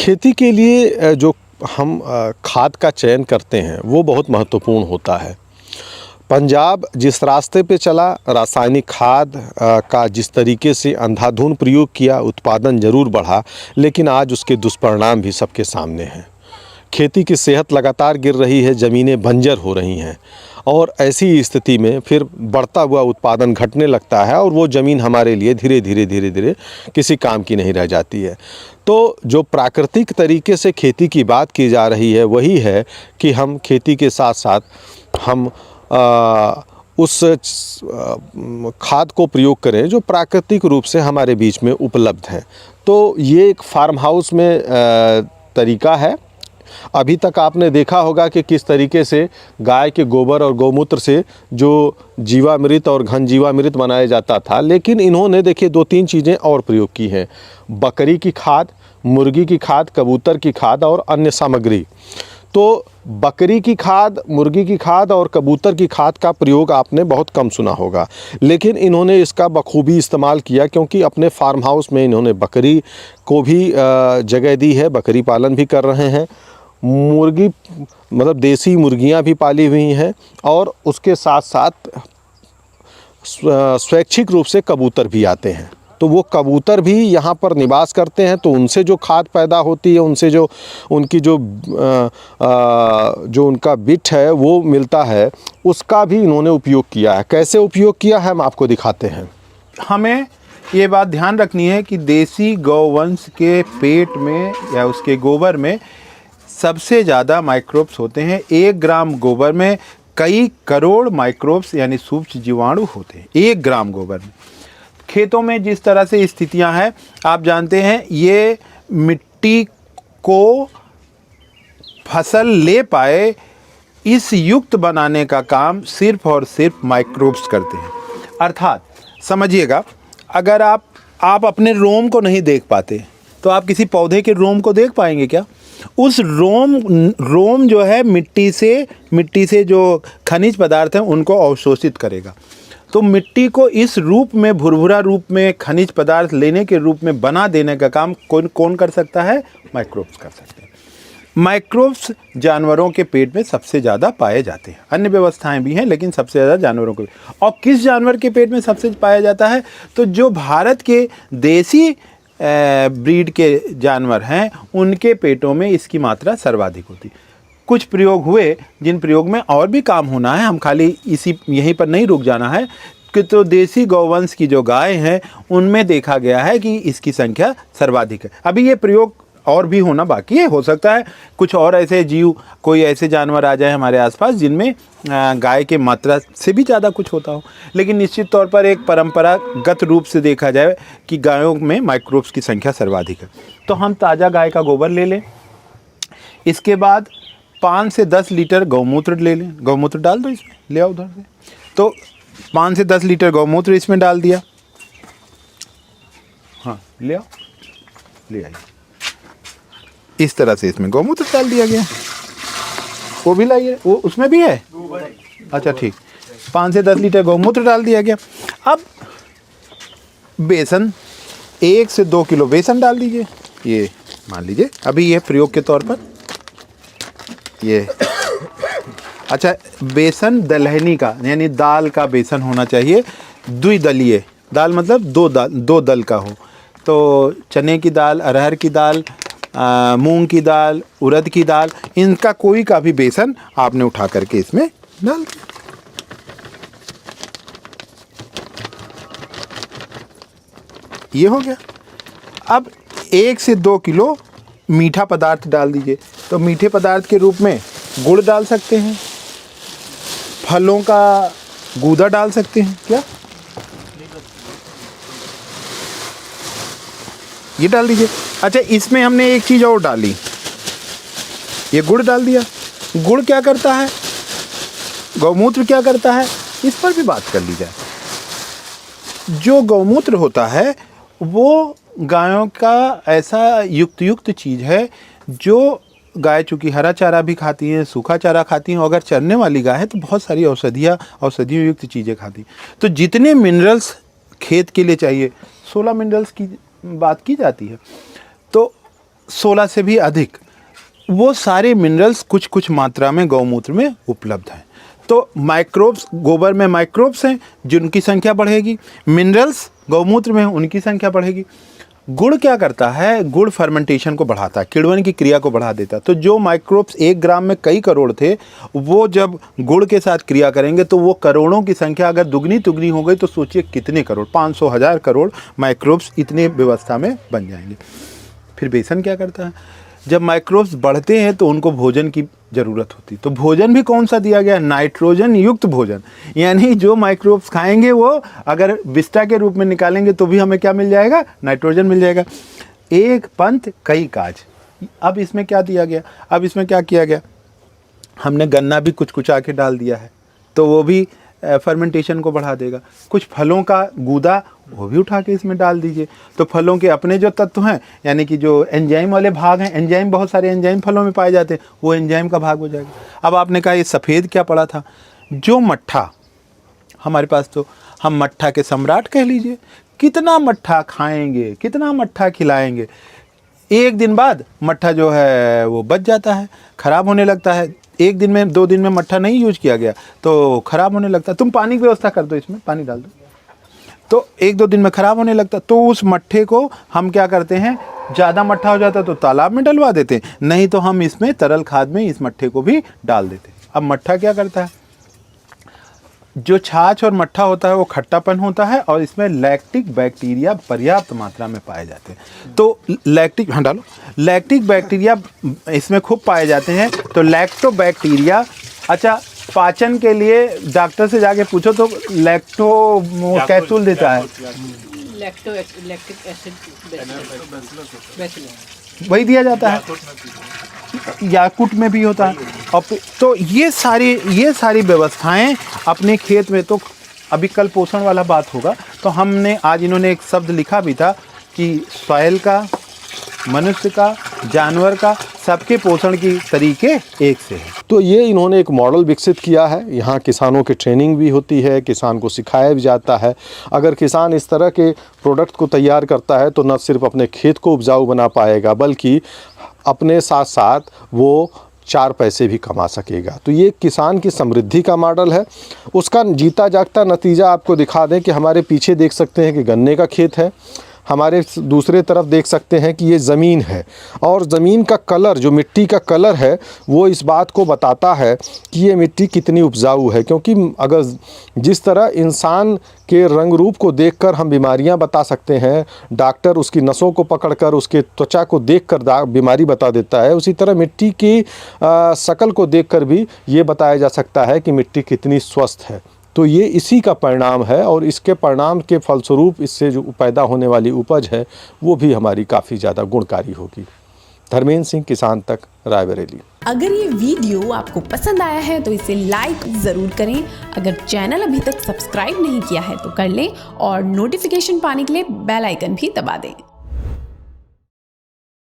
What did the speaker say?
खेती के लिए जो हम खाद का चयन करते हैं वो बहुत महत्वपूर्ण होता है। पंजाब जिस रास्ते पे चला, रासायनिक खाद का जिस तरीके से अंधाधुंध प्रयोग किया, उत्पादन ज़रूर बढ़ा, लेकिन आज उसके दुष्परिणाम भी सबके सामने हैं। खेती की सेहत लगातार गिर रही है, ज़मीनें बंजर हो रही हैं और ऐसी स्थिति में फिर बढ़ता हुआ उत्पादन घटने लगता है और वो ज़मीन हमारे लिए धीरे धीरे किसी काम की नहीं रह जाती है। तो जो प्राकृतिक तरीके से खेती की बात की जा रही है वही है कि हम खेती के साथ साथ हम उस खाद को प्रयोग करें जो प्राकृतिक रूप से हमारे बीच में उपलब्ध है। तो ये एक फार्म हाउस में तरीका है। अभी तक आपने देखा होगा कि किस तरीके से गाय के गोबर और गौमूत्र से जो जीवामृत और घन जीवामृत बनाया जाता था, लेकिन इन्होंने देखिए 2-3 चीज़ें और प्रयोग की हैं। बकरी की खाद, मुर्गी की खाद, कबूतर की खाद और अन्य सामग्री। तो बकरी की खाद, मुर्गी की खाद और कबूतर की खाद का प्रयोग आपने बहुत कम सुना होगा, लेकिन इन्होंने इसका बखूबी इस्तेमाल किया क्योंकि अपने फार्म हाउस में इन्होंने बकरी को भी जगह दी है, बकरी पालन भी कर रहे हैं। मुर्गी मतलब देसी मुर्गियां भी पाली हुई हैं और उसके साथ साथ स्वैच्छिक रूप से कबूतर भी आते हैं। तो वो कबूतर भी यहाँ पर निवास करते हैं, तो उनसे जो खाद पैदा होती है, उनसे जो उनकी जो उनका बिट है वो मिलता है, उसका भी इन्होंने उपयोग किया है। कैसे उपयोग किया है हम आपको दिखाते हैं। हमें ये बात ध्यान रखनी है कि देसी गौवंश के पेट में या उसके गोबर में सबसे ज़्यादा माइक्रोब्स होते हैं। 1 ग्राम गोबर में कई करोड़ माइक्रोब्स यानी सूक्ष्म जीवाणु होते हैं 1 ग्राम गोबर में। खेतों में जिस तरह से स्थितियां हैं आप जानते हैं, ये मिट्टी को फसल ले पाए इस युक्त बनाने का काम सिर्फ और सिर्फ माइक्रोब्स करते हैं। अर्थात समझिएगा, अगर आप अपने रोम को नहीं देख पाते तो आप किसी पौधे के रोम को देख पाएंगे क्या? उस रोम जो है मिट्टी से जो खनिज पदार्थ हैं उनको अवशोषित करेगा। तो मिट्टी को इस रूप में, भुरभुरा रूप में खनिज पदार्थ लेने के रूप में बना देने का काम कौन कर सकता है? माइक्रोब्स कर सकते हैं। माइक्रोब्स जानवरों के पेट में सबसे ज़्यादा पाए जाते हैं। अन्य व्यवस्थाएं भी हैं लेकिन सबसे ज़्यादा जानवरों के। और किस जानवर के पेट में सबसे पाया जाता है? तो जो भारत के देसी ब्रीड के जानवर हैं उनके पेटों में इसकी मात्रा सर्वाधिक होती। कुछ प्रयोग हुए जिन प्रयोग में और भी काम होना है, हम खाली यहीं पर नहीं रुक जाना है कि तो देसी गौवंश की जो गाय हैं उनमें देखा गया है कि इसकी संख्या सर्वाधिक है। अभी ये प्रयोग और भी होना बाकी है। हो सकता है कुछ और ऐसे जीव, कोई ऐसे जानवर आ जाए हमारे आसपास जिनमें गाय के मात्रा से भी ज़्यादा कुछ होता हो, लेकिन निश्चित तौर पर एक परंपरागत रूप से देखा जाए कि गायों में माइक्रोब्स की संख्या सर्वाधिक है। तो हम ताज़ा गाय का गोबर ले लें, इसके बाद 5 से 10 लीटर गौमूत्र ले लें। गौमूत्र डाल दो इसमें, ले आओ उधर से। तो 5 से 10 लीटर गौमूत्र इसमें डाल दिया। हाँ ले आओ, ले आइए। इस तरह से इसमें गौमूत्र डाल दिया गया। वो भी लाइए, वो उसमें भी है। अच्छा ठीक, 5 से 10 लीटर गौमूत्र डाल दिया गया। अब बेसन, 1 से 2 किलो बेसन डाल दीजिए। ये मान लीजिए अभी ये प्रयोग के तौर पर ये अच्छा, बेसन दलहनी का यानी दाल का बेसन होना चाहिए। द्विदलीय दाल मतलब दो दल का हो। तो चने की दाल, अरहर की दाल, मूंग की दाल, उड़द की दाल, इनका कोई का भी बेसन आपने उठा करके इसमें डाल दिया। ये हो गया। अब 1 से 2 किलो मीठा पदार्थ डाल दीजिए। तो मीठे पदार्थ के रूप में गुड़ डाल सकते हैं, फलों का गूदा डाल सकते हैं। क्या ये डाल दीजिए। अच्छा, इसमें हमने एक चीज़ और डाली, ये गुड़ डाल दिया। गुड़ क्या करता है, गौमूत्र क्या करता है, इस पर भी बात कर ली जाए। जो गौमूत्र होता है वो गायों का ऐसा युक्त चीज़ है जो गाय चूँकि हरा चारा भी खाती हैं, सूखा चारा खाती हैं, और अगर चरने वाली गाय है तो बहुत सारी औषधियों युक्त चीज़ें खाती हैं। तो जितने मिनरल्स खेत के लिए चाहिए, 16 मिनरल्स की बात की जाती है। तो 16 से भी अधिक, वो सारे मिनरल्स कुछ कुछ मात्रा में गौमूत्र में उपलब्ध हैं। तो माइक्रोब्स, गोबर में माइक्रोब्स हैं जिनकी संख्या बढ़ेगी, मिनरल्स गौमूत्र में उनकी संख्या बढ़ेगी। गुड़ क्या करता है? गुड़ फर्मेंटेशन को बढ़ाता है, किण्वन की क्रिया को बढ़ा देता है। तो जो माइक्रोब्स 1 ग्राम में कई करोड़ थे, वो जब गुड़ के साथ क्रिया करेंगे तो वो करोड़ों की संख्या अगर दुगनी तुगनी हो गई तो सोचिए कितने करोड़, 500 1000 करोड़ माइक्रोब्स इतने व्यवस्था में बन जाएंगे। फिर बेसन क्या करता है? जब माइक्रोब्स बढ़ते हैं तो उनको भोजन की ज़रूरत होती है। तो भोजन भी कौन सा दिया गया? नाइट्रोजन युक्त भोजन। यानी जो माइक्रोब्स खाएंगे वो अगर विष्टा के रूप में निकालेंगे तो भी हमें क्या मिल जाएगा? नाइट्रोजन मिल जाएगा। एक पंथ कई काज। अब इसमें क्या दिया गया? अब इसमें क्या किया गया? हमने गन्ना भी कुचकुचा के डाल दिया है, तो वो भी फर्मेंटेशन को बढ़ा देगा। कुछ फलों का गूदा वो भी उठा के इसमें डाल दीजिए, तो फलों के अपने जो तत्व हैं, यानी कि जो एंजाइम वाले भाग हैं, एंजाइम बहुत सारे एंजाइम फलों में पाए जाते हैं, वो एंजाइम का भाग हो जाएगा। अब आपने कहा ये सफ़ेद क्या पड़ा था? जो मट्ठा हमारे पास, तो हम मट्ठा के सम्राट कह लीजिए। कितना मट्ठा खाएंगे, कितना मट्ठा खिलाएंगे, 1 दिन बाद मट्ठा जो है वो बच जाता है, ख़राब होने लगता है। 1 दिन में 2 दिन में मट्ठा नहीं यूज किया गया तो ख़राब होने लगता है। तुम पानी की व्यवस्था कर दो, इसमें पानी डाल दो, तो 1-2 दिन में ख़राब होने लगता। तो उस मट्ठे को हम क्या करते हैं? ज़्यादा मट्ठा हो जाता तो तालाब में डलवा देते हैं, नहीं तो हम इसमें तरल खाद में इस मट्ठे को भी डाल देते हैं। अब मट्ठा क्या करता है? जो छाछ और मट्ठा होता है वो खट्टापन होता है और इसमें लैक्टिक बैक्टीरिया पर्याप्त मात्रा में पाए जाते हैं। तो लैक्टिक, हाँ डालो, लैक्टिक बैक्टीरिया इसमें खूब पाए जाते हैं। तो लैक्टोबैक्टीरिया, अच्छा पाचन के लिए डॉक्टर से जाके पूछो तो लैक्टो कैप्सूल देता है, लैक्टिक एसिड वही दिया जाता है, याकुट में भी होता है। और तो ये सारी व्यवस्थाएं अपने खेत में, तो अभी कल पोषण वाला बात होगा, तो हमने आज इन्होंने एक शब्द लिखा भी था कि सॉइल का, मनुष्य का, जानवर का, सबके पोषण की तरीके एक से है। तो ये इन्होंने एक मॉडल विकसित किया है। यहाँ किसानों की ट्रेनिंग भी होती है, किसान को सिखाया भी जाता है। अगर किसान इस तरह के प्रोडक्ट को तैयार करता है तो न सिर्फ अपने खेत को उपजाऊ बना पाएगा, बल्कि अपने साथ साथ वो 4 पैसे भी कमा सकेगा। तो ये किसान की समृद्धि का मॉडल है। उसका जीता जागता नतीजा आपको दिखा दें कि हमारे पीछे देख सकते हैं कि गन्ने का खेत है, हमारे दूसरे तरफ देख सकते हैं कि ये ज़मीन है, और ज़मीन का कलर, जो मिट्टी का कलर है, वो इस बात को बताता है कि ये मिट्टी कितनी उपजाऊ है। क्योंकि अगर जिस तरह इंसान के रंग रूप को देखकर हम बीमारियां बता सकते हैं, डॉक्टर उसकी नसों को पकड़कर उसके त्वचा को देखकर बीमारी बता देता है, उसी तरह मिट्टी की शक्ल को देखकर भी ये बताया जा सकता है कि मिट्टी कितनी स्वस्थ है। तो ये इसी का परिणाम है, और इसके परिणाम के फलस्वरूप इससे जो पैदा होने वाली उपज है वो भी हमारी काफ़ी ज़्यादा गुणकारी होगी। धर्मेंद्र सिंह, किसान तक, रायबरेली। अगर ये वीडियो आपको पसंद आया है तो इसे लाइक ज़रूर करें। अगर चैनल अभी तक सब्सक्राइब नहीं किया है तो कर लें, और नोटिफिकेशन पाने के लिए बेल आइकन भी दबा दें।